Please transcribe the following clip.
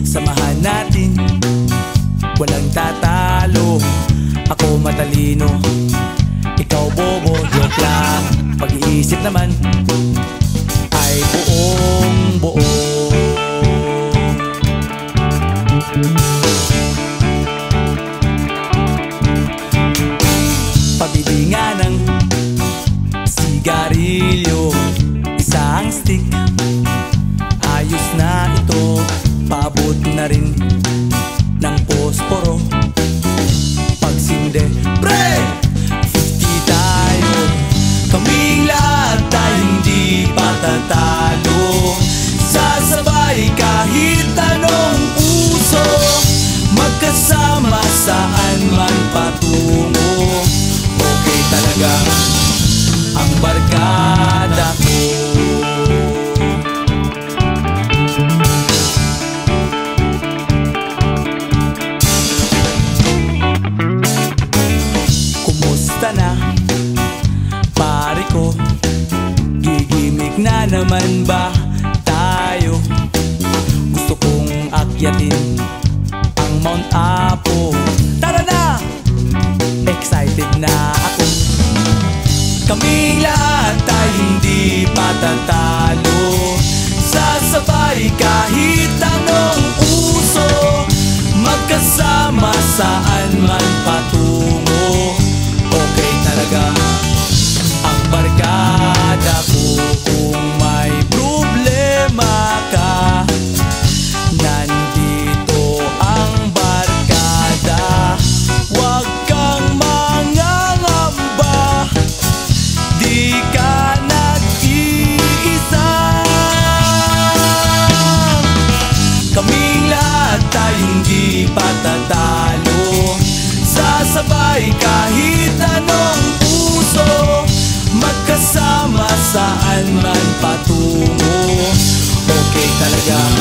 Samahan natin, walang tatalo. Ako matalino, ikaw bobo. Joke lang, pag-iisip naman ay buong buo. Pabili nga ng sigarilyo, isang stick, ayos na ito. Paabot na rin ng posporo. Pagsinde, pre! 50 tayo, kaming lahat tayo hindi patatalo. Sasabay kahit anong uso, magkasama saan man patungo. Okay talaga ang barkada ko. Na pare ko, gigimik na naman ba tayo? Gusto kong akyatin ang Mount Apo. Tara na! Excited na ako. Kaming lahat tayo hindi patatalo. Sasabay kahit anong uso, magkasama saan man patungo. Okay talaga ang barkada ko. Kung may problema ka, nandito ang barkada. Huwag kang mangangamba, di ka nag-iisa. Kaming lahat tayo hindi patatalo. Sasabay kahit anong uso, magkasama saan man patungo. Okay talaga